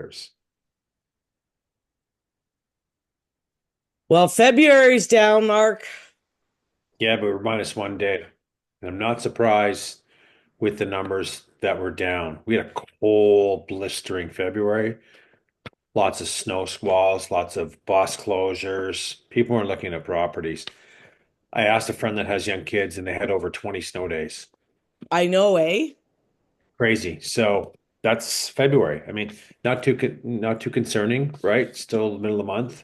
years. Well, February's down, Mark. Yeah, but we're -1 day. And I'm not surprised with the numbers that were down. We had a cold, blistering February, lots of snow squalls, lots of bus closures. People weren't looking at properties. I asked a friend that has young kids, and they had over 20 snow days. I know, eh? Crazy. So that's February. I mean, not too concerning, right? Still the middle of the month.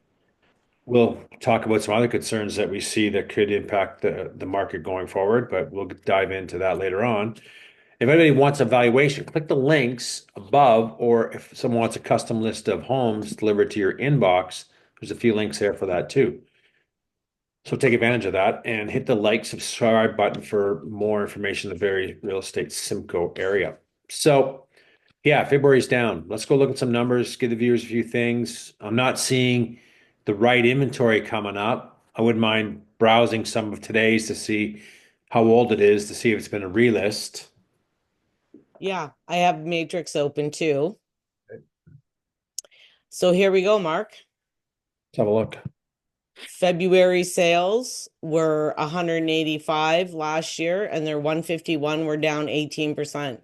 We'll talk about some other concerns that we see that could impact the market going forward, but we'll dive into that later on. If anybody wants a valuation, click the links above, or if someone wants a custom list of homes delivered to your inbox, there's a few links there for that too. So take advantage of that and hit the like, subscribe button for more information in the Barrie Real Estate Simcoe area. So yeah, February's down. Let's go look at some numbers, give the viewers a few things. I'm not seeing the right inventory coming up. I wouldn't mind browsing some of today's to see how old it is, to see if it's been a relist. Yeah, I have Matrix open too. So here we go, Mark. Let's have a look. February sales were 185 last year and they're 151. We're down 18%.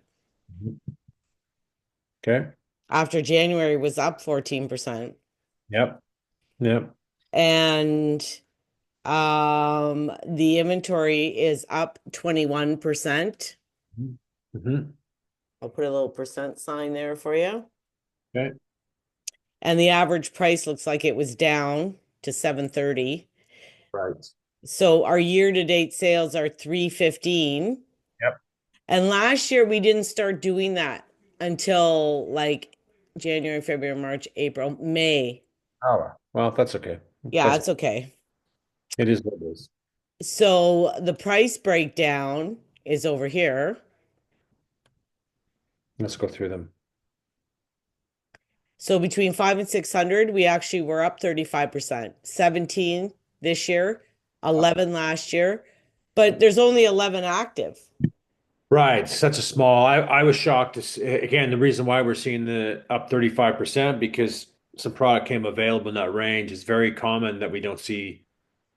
Okay. After January was up 14%. Yep. Yep. And the inventory is up 21%. Mm-hmm. I'll put a little percent sign there for you. Okay. And the average price looks like it was down to 730. Right. So our year-to-date sales are 315. Yep. And last year we didn't start doing that until like January, February, March, April, May. Oh, well, that's okay. Yeah, That's it's okay. it is what it is. So the price breakdown is over here. Let's go through them. So between 5 and 600, we actually were up 35%. 17 this year, 11 last year, but there's only 11 active. Right, such a small. I was shocked to see, again, the reason why we're seeing the up 35% because some product came available in that range. It's very common that we don't see,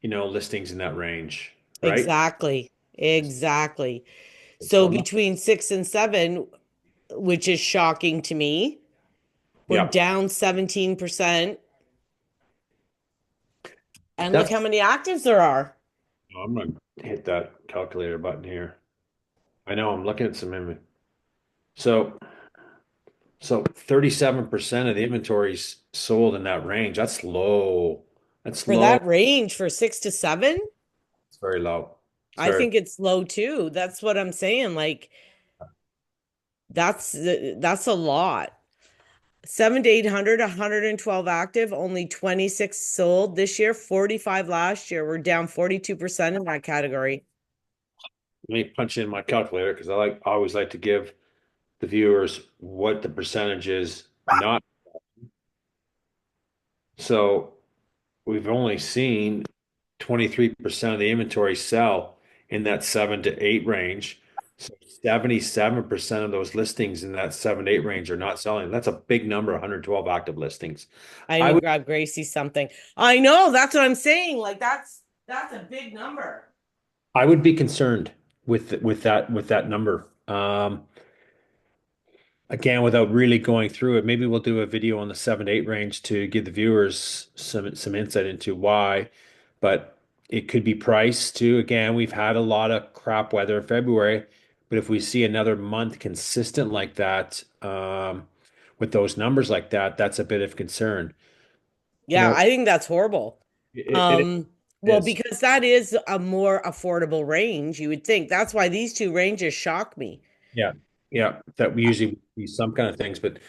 listings in that range, right? Exactly. Exactly. So So I'm not, between 6 and 7, which is shocking to me, we're yeah, down 17%. And look that's, how many actives there are. I'm gonna hit that calculator button here. I know I'm looking at some inventory. So, so 37% of the inventory's sold in that range. That's low. That's For low. that range for 6 to 7, It's very low. It's I very, think it's low too. That's what I'm saying. Like that's a lot. 7 to 800, 112 active, only 26 sold this year, 45 last year. We're down 42% in that category. let me punch in my calculator because I always like to give the viewers what the percentage is not. So we've only seen 23% of the inventory sell in that 7 to 8 range. So 77% of those listings in that 7 to 8 range are not selling. That's a big number, 112 active listings. I I need to would grab Gracie something. I know, that's what I'm saying. Like that's a big number. I would be concerned with that number. Again, without really going through it, maybe we'll do a video on the 7 to 8 range to give the viewers some insight into why. But it could be price too. Again, we've had a lot of crap weather in February, but if we see another month consistent like that, with those numbers like that, that's a bit of concern. You Yeah, know, I think that's horrible. it Um, well, is. because that is a more affordable range, you would think. That's why these two ranges shock me. Yeah, yeah. That we usually see some kind of things, but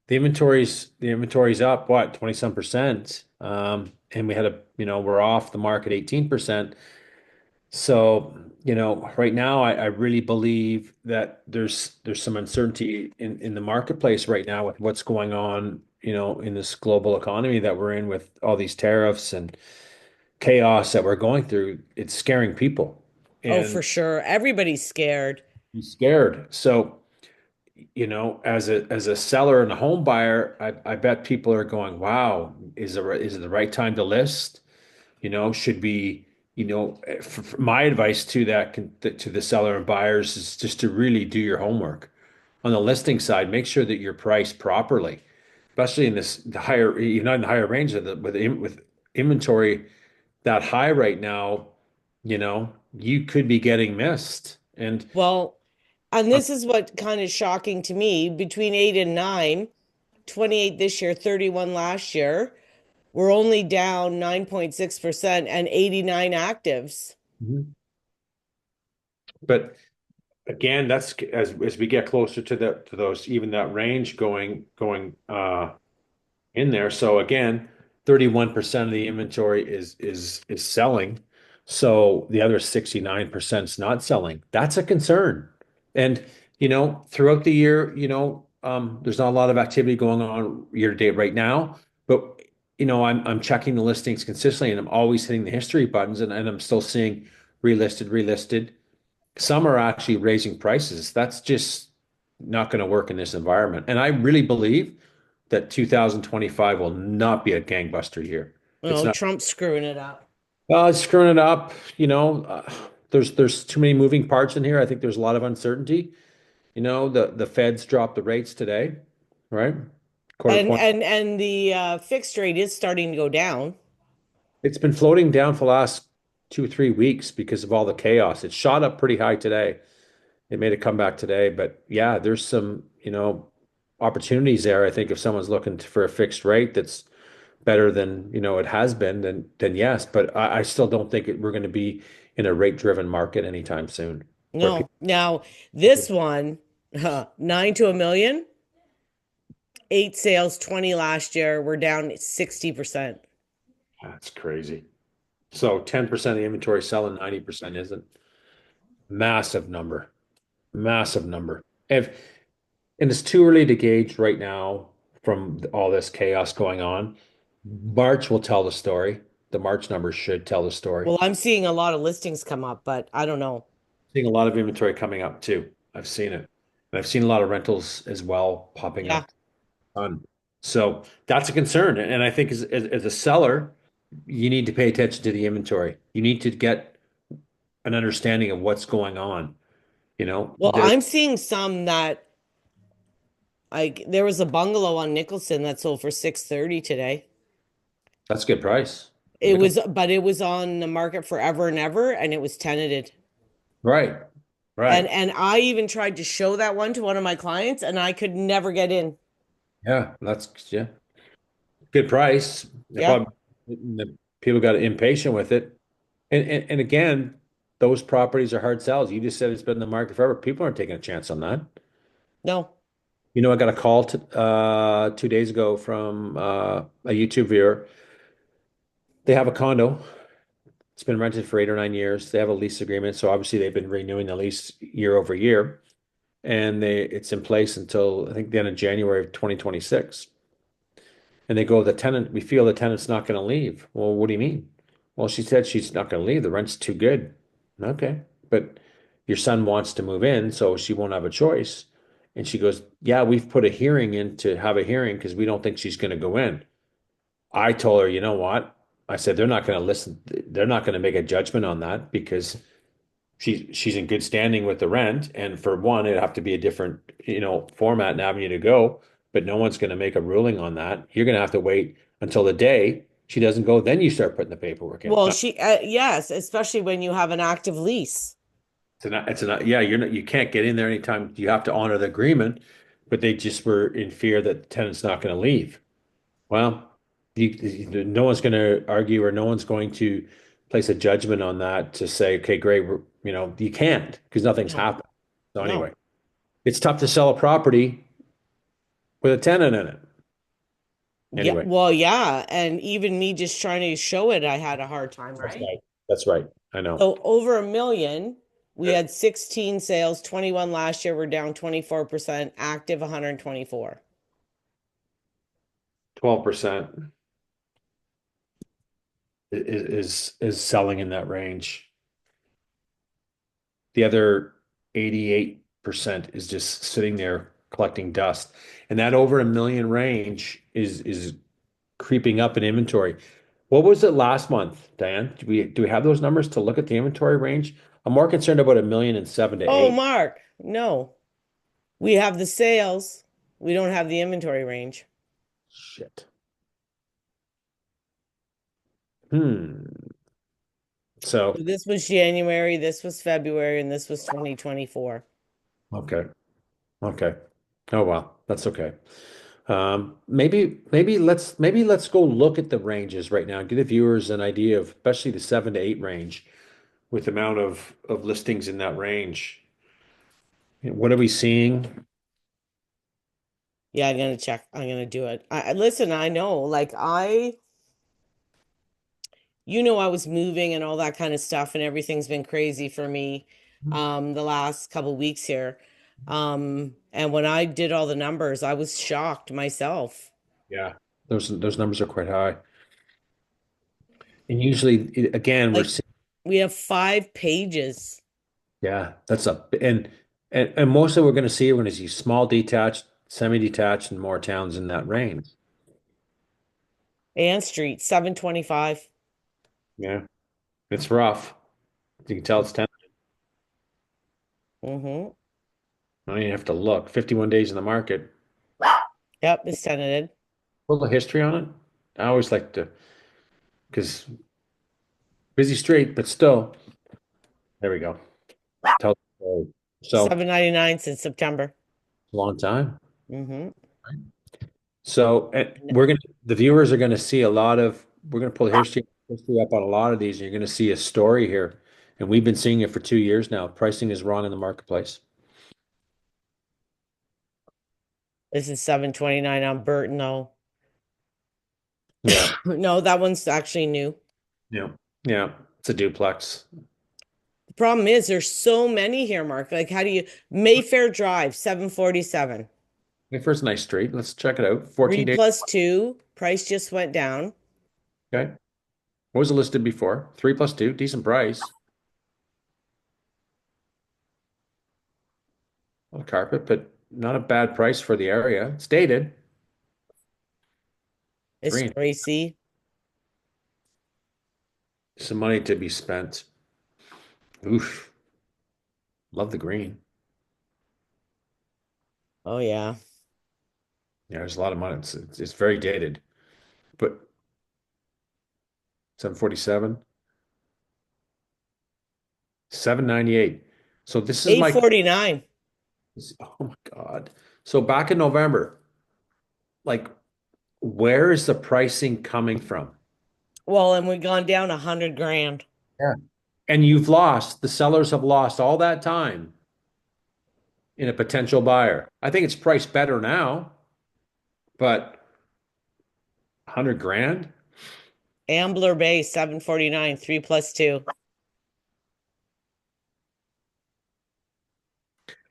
the inventory's up what 20 some percent. And we had we're off the market 18%. So, right now I really believe that there's some uncertainty in the marketplace right now with what's going on, in this global economy that we're in with all these tariffs and chaos that we're going through. It's scaring people Oh, and for sure. Everybody's scared. be scared. So as a seller and a home buyer, I bet people are going, wow, is it the right time to list? Should be, my advice to to the seller and buyers is just to really do your homework. On the listing side, make sure that you're priced properly, especially in the higher, not in the higher range with inventory that high right now, you could be getting missed. And Well, and uh, this is what kind of shocking to me. Between 8 and 9, 28 this year, 31 last year, we're only down 9.6% and 89 actives. Mhm. But again, that's as we get closer to those, even that range going in there. So again, 31% of the inventory is selling. So the other 69% is not selling. That's a concern. And throughout the year, there's not a lot of activity going on year to date right now, but I'm checking the listings consistently and I'm always hitting the history buttons and I'm still seeing relisted, relisted. Some are actually raising prices. That's just not going to work in this environment. And I really believe that 2025 will not be a gangbuster year. It's Oh, not. Trump's screwing it up. It's screwing it up. There's too many moving parts in here. I think there's a lot of uncertainty. The Feds dropped the rates today, right? Quarter And point. and and the fixed rate is starting to go down. It's been floating down for the last 2 or 3 weeks because of all the chaos. It shot up pretty high today. It made a comeback today, but yeah, there's some, opportunities there. I think if someone's looking for a fixed rate that's better than, it has been, then yes. But I still don't think we're going to be in a rate-driven market anytime soon. Where No. people, Now, this one, 9 to 1 million, 8 sales, 20 last year. We're down 60%. that's crazy. So 10% of the inventory selling, 90% isn't. Massive number, massive number. If And it's too early to gauge right now from all this chaos going on. March will tell the story. The March numbers should tell the story. Well, I'm seeing a lot of listings come up, but I don't know. Seeing a lot of inventory coming up too. I've seen it. And I've seen a lot of rentals as well popping Yeah. up. So that's a concern. And I think as a seller, you need to pay attention to the inventory. You need to get an understanding of what's going on. Well, I'm seeing some that like there was a bungalow on Nicholson that sold for 630 today. That's a good price. It Nickel. was, but it was on the market forever and ever, and it was tenanted. Right. And Right. and I even tried to show that one to one of my clients, and I could never get in. Yeah. Yeah. Good price. They Yep. probably the people got impatient with it. And again, those properties are hard sells. You just said it's been in the market forever. People aren't taking a chance on that. No. I got a call 2 days ago from a YouTube viewer. They have a condo. It's been rented for 8 or 9 years. They have a lease agreement, so obviously they've been renewing the lease year over year, and it's in place until I think the end of January of 2026. And they go, we feel the tenant's not going to leave. Well, what do you mean? Well, she said she's not going to leave. The rent's too good. Okay. But your son wants to move in, so she won't have a choice. And she goes, yeah, we've put a hearing in to have a hearing because we don't think she's going to go in. I told her, you know what? I said, they're not going to listen. They're not going to make a judgment on that because she's in good standing with the rent. And for one, it'd have to be a different, format and avenue to go. But no one's going to make a ruling on that. You're going to have to wait until the day she doesn't go. Then you start putting the paperwork in. Well, yes, especially when you have an active lease. Yeah, you can't get in there anytime. You have to honor the agreement, but they just were in fear that the tenant's not going to leave. Well, no one's going to argue or no one's going to place a judgment on that to say, okay, great, you can't because nothing's No, happened. So no. anyway, it's tough to sell a property with a tenant in it. Yeah, Anyway, well, yeah. And even me just trying to show it, I had a hard time, that's right? right. That's right. I know. So over 1 million, we had 16 sales, 21 last year. We're down 24%, active 124. 12% is selling in that range. The other 88% is just sitting there collecting dust. And that over a million range is creeping up in inventory. What was it last month, Diane? Do we have those numbers to look at the inventory range? I'm more concerned about a million and seven to Oh, eight. Mark, no. We have the sales. We don't have the inventory range. Shit. Hmm. So, So this was January, this was February, and this was 2024. okay. Okay. Oh well, that's okay. Maybe let's go look at the ranges right now, give the viewers an idea of especially the 7 to 8 range with the amount of listings in that range. What are we seeing? Yeah, I'm gonna check. I'm gonna do it. Listen, I know, I was moving and all that kind of stuff, and everything's been crazy for me the last couple weeks here. And when I did all the numbers, I was shocked myself. Yeah, those numbers are quite high. And usually, again, we're Like seeing, we have 5 pages yeah, that's up. And mostly we're going to see small detached, semi-detached, and more towns in that range. and street 725. Yeah, it's rough. You can tell it's 10. Mm-hmm. I don't even have to look. 51 days in the market. Yep, it's tenanted. A little history on it. I always like to, because busy street, but still. There we go. Tell the story. So, 799 since September. long time. Mm-hmm. So, the viewers are gonna see a lot of, we're gonna pull history up on a lot of these. And you're gonna see a story here. And we've been seeing it for 2 years now. Pricing is wrong in the marketplace. This is 729 on Burton though. Yeah. No, that one's actually new. Yeah. Yeah. It's a duplex. The problem is there's so many here, Mark. Like, how do you Mayfair Drive, 747. Okay, first nice street. Let's check it out. 14 Three days. plus two. Price just went down. Okay. What was it listed before? 3 plus 2, decent price. On carpet, but not a bad price for the area. It's dated. It's Green. Tracy. Some money to be spent. Oof. Love the green. Oh yeah. Yeah, there's a lot of money. It's very dated. But 747, 798. So this is my 849. oh my God. So back in November, like where is the pricing coming from? Well, and we've gone down 100 grand. Yeah. And the sellers have lost all that time in a potential buyer. I think it's priced better now, but 100 grand? Ambler Bay, 749, 3 plus 2.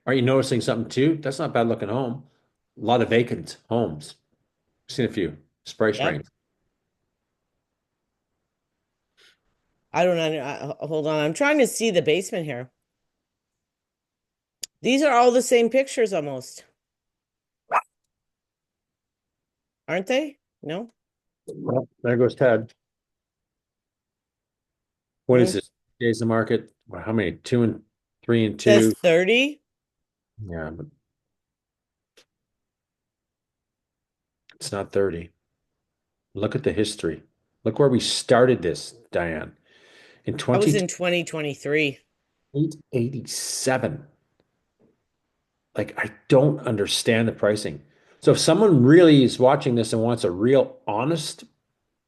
Are you noticing something too? That's not a bad looking home. A lot of vacant homes. Seen a few spray Yep. spraying. I don't know. Hold on. I'm trying to see the basement here. These are all the same pictures almost, aren't they? No? Well, there goes Ted. What is Mm. this? Days in the market? Well, how many? Two and three and Says two. 30. Yeah, but it's not 30. Look at the history. Look where we started this, Diane. In That was in 2023. 2887. Like, I don't understand the pricing. So if someone really is watching this and wants a real honest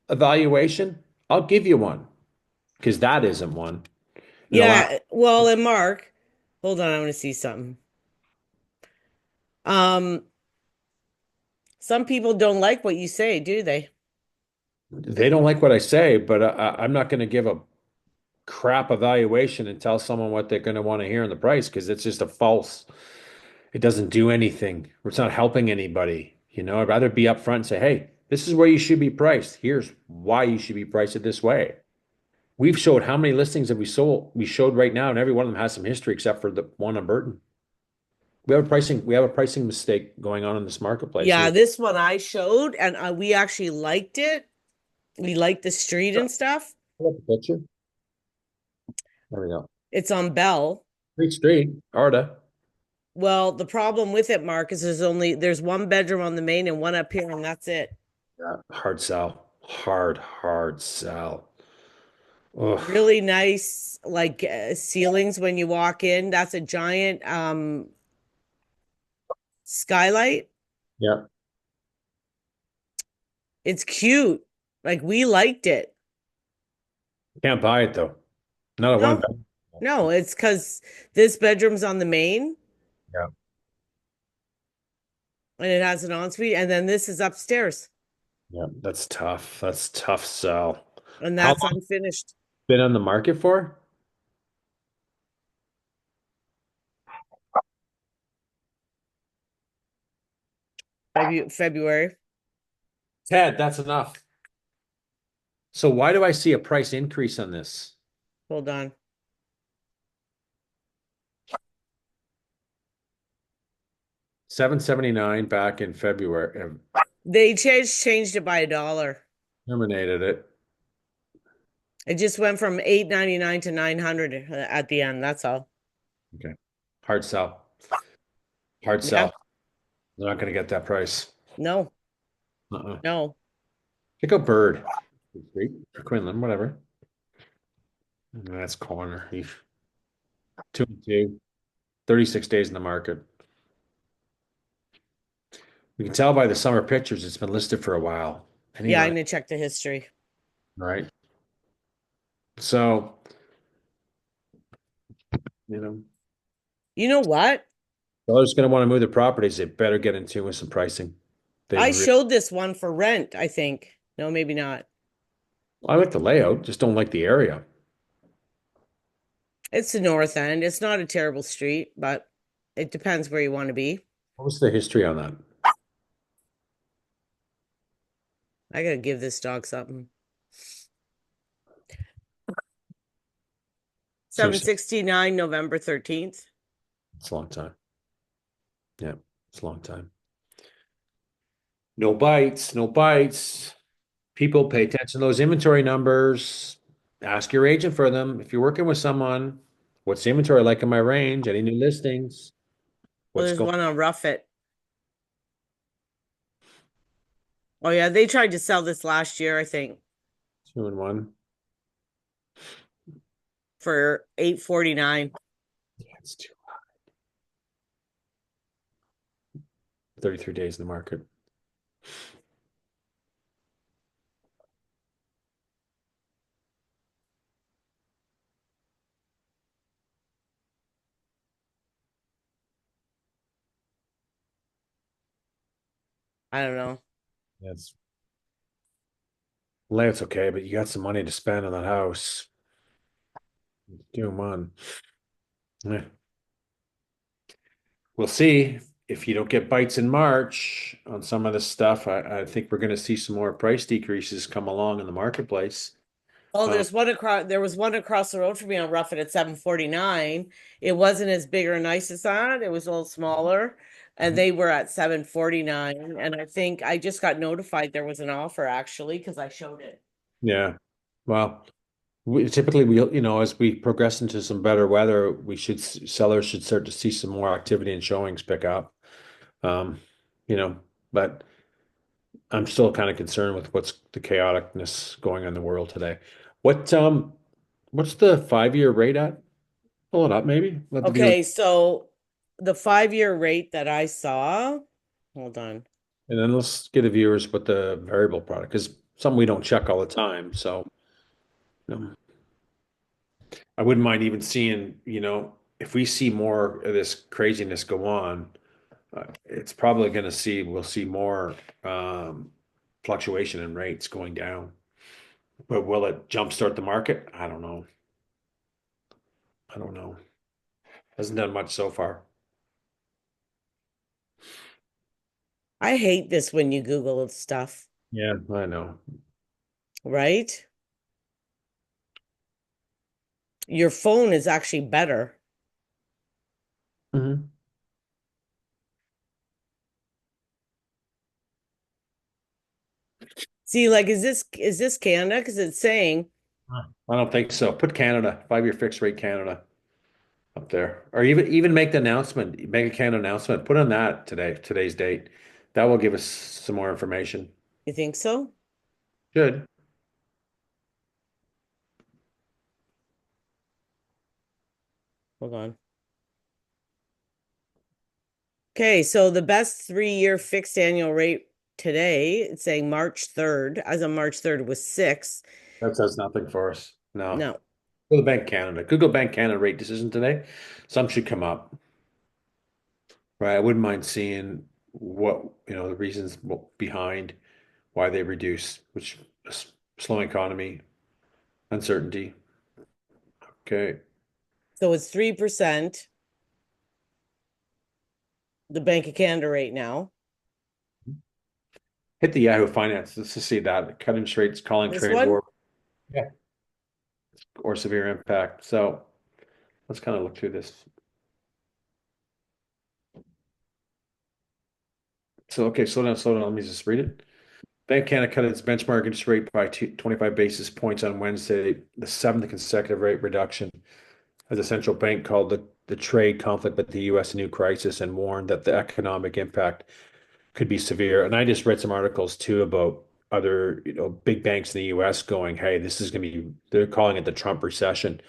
evaluation, I'll give you one because that isn't one. And the last, Yeah. Well, and Mark, hold on. I want to see something. Um, some people don't like what you say, do they? they don't like what I say, but I'm not going to give a crap evaluation and tell someone what they're going to want to hear in the price because it's just a false. It doesn't do anything. It's not helping anybody. I'd rather be upfront and say, hey, this is where you should be priced. Here's why you should be priced this way. We've showed how many listings have we sold? We showed right now, and every one of them has some history except for the one on Burton. we have a pricing mistake going on in this marketplace Yeah, here. this one I showed, and we actually liked it. We liked the street and stuff. Pull up the picture. There we go. It's on Bell. Street Street, Arda. Well, the problem with it, Mark, is there's one bedroom on the main and one up here, and that's it. Yeah, hard sell. Hard sell. Ugh. Really nice, like ceilings when you walk in. That's a giant skylight. Yeah. It's cute. Like we liked it. Can't buy it though. Not a one No, bed. no, it's because this bedroom's on the main Yeah. and it has an ensuite, and then this is upstairs, Yeah. That's tough. That's tough sell. and How that's long unfinished. been on the market for? February. Ted, that's enough. So why do I see a price increase on this? Hold on. 779 back in February. They changed it by $1. Terminated it. It just went from 899 to 900 at the end. That's all. Okay. Hard sell. Hard Yeah. sell. They're not going to get that price. No, Uh-uh. no. Pick a bird. Street or Quinlan, whatever. That's corner. 2 and 2. 36 days in the market. We can tell by the summer pictures it's been listed for a while. Yeah, I'm Anyway, gonna check the history. right? So, you know, You know what? sellers going to want to move their properties. They better get in tune with some pricing. They I re showed this one for rent, I think. No, maybe not. I like the layout, just don't like the area. It's the north end. It's not a terrible street, but it depends where you want to be. What was the history on that? I gotta give this dog something. Seriously, 769, November 13th. it's a long time. Yeah, it's a long time. No bites, no bites. People pay attention to those inventory numbers. Ask your agent for them. If you're working with someone, what's the inventory like in my range? Any new listings? Well, What's there's going one on Rough It. Oh yeah, they tried to sell this last year, I think, 2 and 1? for 849. Yeah, it's too 33 days in the market. I don't know. That's Layout's okay, but you got some money to spend on that house. 2 and 1. Yeah. We'll see if you don't get bites in March on some of this stuff. I think we're going to see some more price decreases come along in the marketplace. Oh, Uh, there was one across the road from me on Rough It at 749. It wasn't as big or nice as that. It was a little smaller. And they were at 749. And I think I just got notified there was an offer actually because I showed it. yeah. Well, typically, as we progress into some better weather, sellers should start to see some more activity and showings pick up. Um, but I'm still kind of concerned with what's the chaoticness going on in the world today. What's the 5-year rate at? Pull it up, maybe. Let the viewers, Okay, so the 5-year rate that I saw, hold on. and then let's get the viewers what the variable product is. Something we don't check all the time. So, um, I wouldn't mind even seeing, if we see more of this craziness go on, it's probably going to we'll see more fluctuation in rates going down. But will it jumpstart the market? I don't know. I don't know. Hasn't done much so far. I hate this when you Google stuff, Yeah, I know. right? Your phone is actually better. Hmm. See, like, is this Canada? Because it's saying, I don't think so. Put Canada, 5-year fixed rate Canada up there. Or even make the announcement, make a Canada announcement. Put on that today's date. That will give us some more information. you think so? Good. Hold on. Okay, so the best 3-year fixed annual rate today, it's saying March 3rd, as of March 3rd was 6. That says nothing for us. No. No, Go to Bank Canada. Google Bank Canada rate decision today. Some should come up. Right. I wouldn't mind seeing what, the reasons behind why they reduce, which slowing economy, uncertainty. Okay. so it's 3%, the Bank of Canada rate now. Hit the Yahoo Finance. Let's just see that. Cut interest rates, calling This trade one? war, yeah, or severe impact. So let's kind of look through this. So, okay, slow down, slow down. Let me just read it. Bank Canada cut its benchmark interest rate by 25 basis points on Wednesday, the seventh consecutive rate reduction, as the central bank called the trade conflict with the U.S. a new crisis and warned that the economic impact could be severe. And I just read some articles too about other, big banks in the U.S. going, "Hey, this is going to be." They're calling it the Trump recession.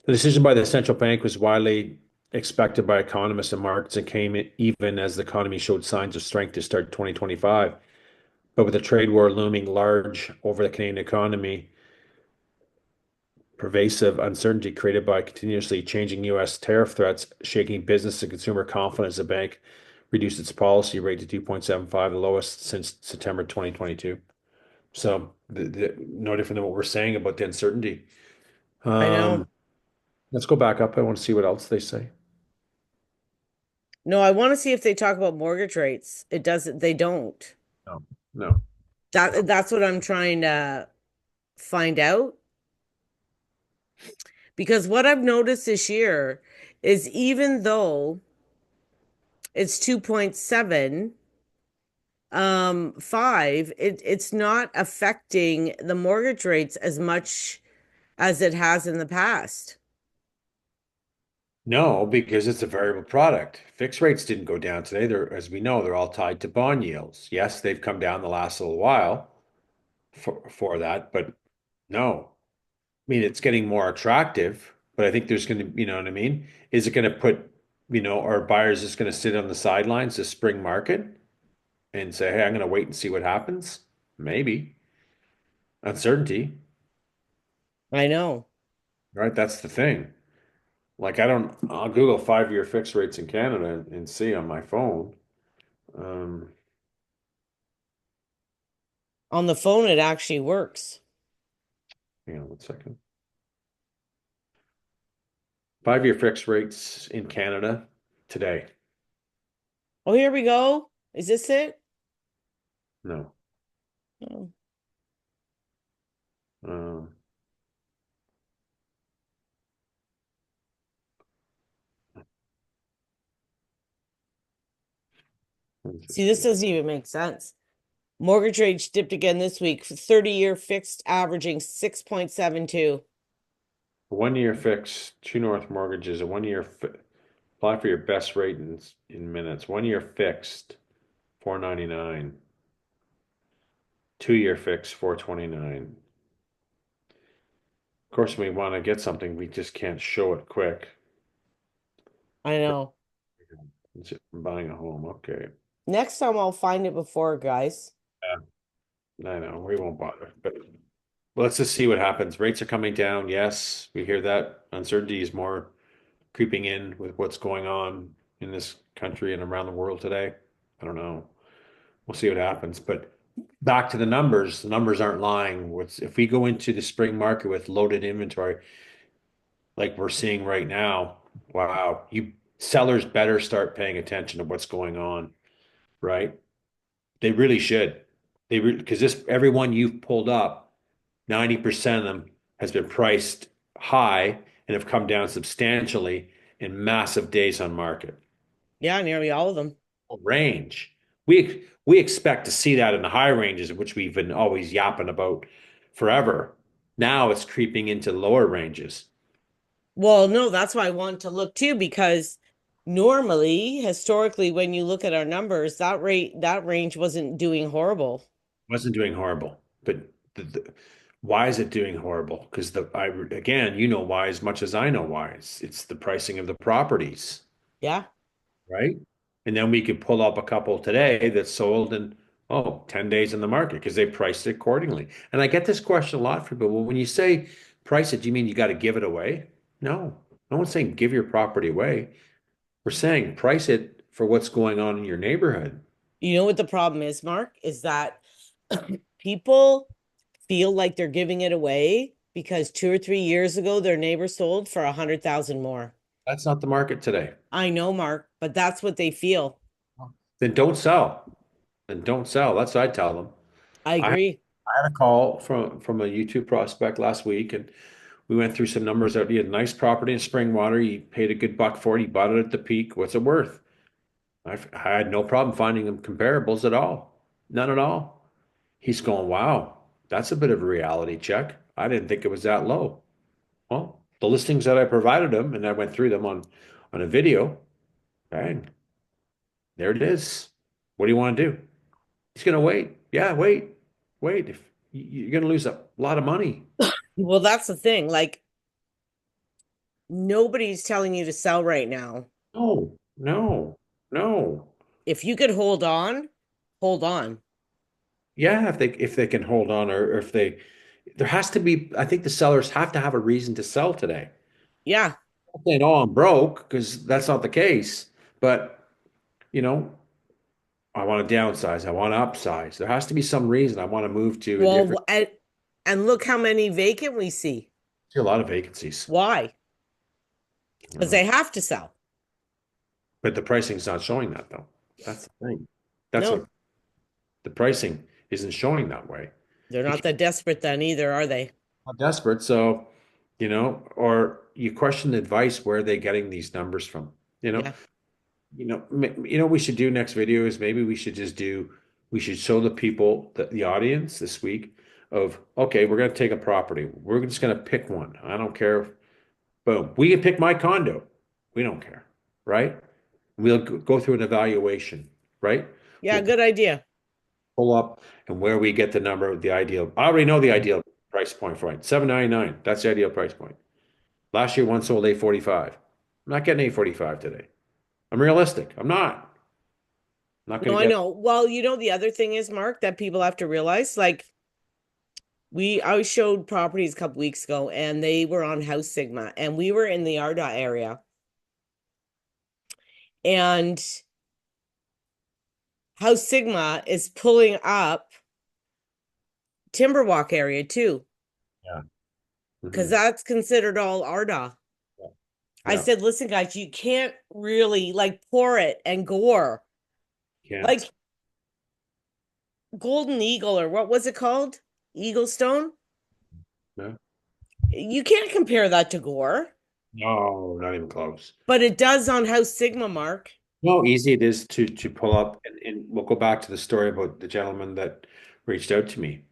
The decision by the central bank was widely expected by economists and markets and came even as the economy showed signs of strength to start 2025. But with the trade war looming large over the Canadian economy, pervasive uncertainty created by continuously changing U.S. tariff threats, shaking business and consumer confidence, the bank reduced its policy rate to 2.75, the lowest since September 2022. So, no different than what we're saying about the uncertainty. I know. Um, let's go back up. I want to see what else they say. No, I want to see if they talk about mortgage rates. It doesn't, they don't. No, no. That's what I'm trying to find out. Because what I've noticed this year is even though it's 2.7, 5, it's not affecting the mortgage rates as much as it has in the past. No, because it's a variable product. Fixed rates didn't go down today. As we know, they're all tied to bond yields. Yes, they've come down the last little while for that, but no. I mean, it's getting more attractive, but I think there's going to, you know what I mean? Is it going to put, our buyers just going to sit on the sidelines this spring market and say, "Hey, I'm going to wait and see what happens"? Maybe. Uncertainty, I know. right? That's the thing. Like, I'll Google 5-year fixed rates in Canada and see on my phone. Um, On the phone, it actually works. Hang on one second. 5-year fixed rates in Canada today. Oh, here we go. Is this it? No. Oh. Um, let's See, just this see. doesn't even make sense. Mortgage rates dipped again this week, 30-year fixed averaging 6.72. 1-year fixed, True North mortgages, a 1-year apply for your best rate in minutes. 1-year fixed, 499. 2-year fixed, 429. Of course, when we want to get something, we just can't show it quick. I know. I'm buying a home. Okay. Next time I'll find it before, guys. Yeah, I know. We won't bother. But let's just see what happens. Rates are coming down. Yes, we hear that. Uncertainty is more creeping in with what's going on in this country and around the world today. I don't know. We'll see what happens. But back to the numbers aren't lying. If we go into the spring market with loaded inventory, like we're seeing right now, wow, you sellers better start paying attention to what's going on, right? They really should. Because this everyone you've pulled up, 90% of them has been priced high and have come down substantially in massive days on market. Yeah, nearly all of them. Range. we expect to see that in the high ranges, which we've been always yapping about forever. Now it's creeping into lower ranges. Well, no, that's why I want to look too, because normally, historically, when you look at our numbers, that range wasn't doing horrible. Wasn't doing horrible, but why is it doing horrible? Because again, you know why as much as I know why. It's the pricing of the properties, Yeah. right? And then we could pull up a couple today that sold in, 10 days in the market because they priced it accordingly. And I get this question a lot from people. Well, when you say price it, do you mean you got to give it away? No, no one's saying give your property away. We're saying price it for what's going on in your neighborhood. You know what the problem is, Mark, is that people feel like they're giving it away because 2 or 3 years ago their neighbor sold for 100,000 more. That's not the market today. I know, Mark, but that's what they feel. Then don't sell. Then don't sell. That's what I tell them. I I agree. I had a call from a YouTube prospect last week, and we went through some numbers out. He had a nice property in Springwater. He paid a good buck for it. He bought it at the peak. What's it worth? I had no problem finding him comparables at all. None at all. He's going, wow, that's a bit of a reality check. I didn't think it was that low. Well, the listings that I provided him, and I went through them on a video, bang, there it is. What do you want to do? He's going to wait. Yeah, wait, wait. If you're going to lose a lot of money. Well, that's the thing. Like, nobody's telling you to sell right now. No, no, no. If you could hold on, hold on. Yeah, if they can hold on, or if they there has to be. I think the sellers have to have a reason to sell today. Yeah. Not saying, oh, I'm broke, because that's not the case. But you know, I want to downsize. I want to upsize. There has to be some reason I want to move to a different. Well, and look how many vacant we see. See a lot of vacancies, Why? you Because know. they have to sell. But the pricing's not showing that though. That's the thing. That's what No, the pricing isn't showing that way. they're Because not that desperate then either, are they? I'm desperate, so or you question the advice. Where are they getting these numbers from? You know, Yeah. what we should do next video is maybe we should show the people, the audience this week of, okay, we're going to take a property. We're just going to pick one. I don't care. Boom. We can pick my condo. We don't care, right? We'll go through an evaluation, right? Yeah, We'll good idea. pull up and where we get the number of the ideal. I already know the ideal price point for it. 799. That's the ideal price point. Last year one sold 845. I'm not getting 845 today. I'm realistic. I'm not. I'm not going No, to I get. know. Well, the other thing is, Mark, that people have to realize, like, I showed properties a couple weeks ago and they were on House Sigma and we were in the Arda area. And House Sigma is pulling up Timberwalk area too, Yeah. because Mhm. that's considered all Arda. I Yeah. said, listen, guys, you can't really like pour it and gore. Can't. Like Golden Eagle, or what was it called? Eagle Stone? No. You can't compare that to gore, No, not even close. but it does on House Sigma, Mark. No, easy it is to pull up, and we'll go back to the story about the gentleman that reached out to me.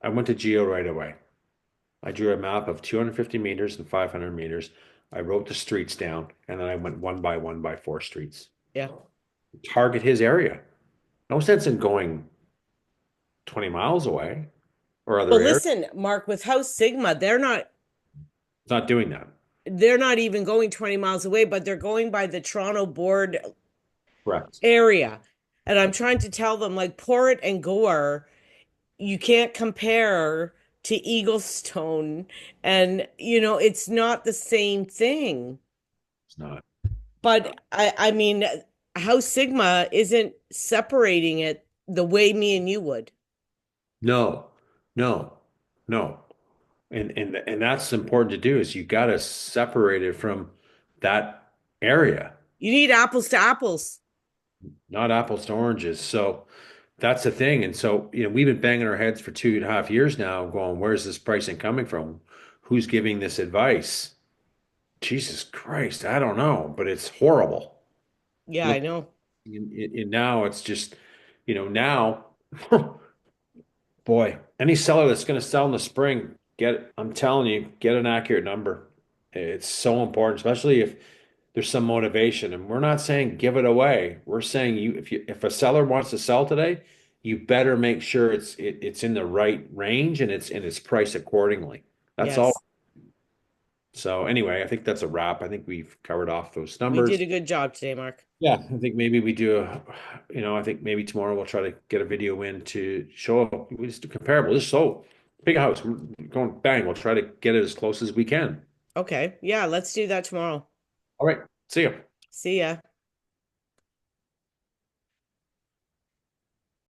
I went to Geo right away. I drew a map of 250 meters and 500 meters. I wrote the streets down, and then I went one by four streets. Yeah. Target his area. No sense in going 20 miles away or But other areas. listen, Mark, with House Sigma, It's not doing that. they're not even going 20 miles away, but they're going by the Toronto board Correct. area. And I'm trying to tell them, like, Port and Gore, you can't compare to Eaglestone. And, it's not the same thing. It's not. But I mean, how Sigma isn't separating it the way me and you would. No, no, no. And that's important to do, is you got to separate it from that area, You need apples to apples. not apples to oranges. So that's the thing. And so, we've been banging our heads for 2.5 years now, going, where's this pricing coming from? Who's giving this advice? Jesus Christ, I don't know, but it's horrible. Yeah, I Look, know. and now it's just, Now, boy, any seller that's going to sell in the spring, I'm telling you, get an accurate number. It's so important, especially if there's some motivation. And we're not saying give it away. We're saying if a seller wants to sell today, you better make sure it's in the right range and it's priced accordingly. That's all. Yes. So anyway, I think that's a wrap. I think we've covered off those We did numbers. a good job today, Mark. Yeah, I think maybe I think maybe tomorrow we'll try to get a video in to show we just do comparable. Just so big house, we're going bang. We'll try to get it as close as we can. Okay. Yeah, let's do that tomorrow. All right, see you. See ya.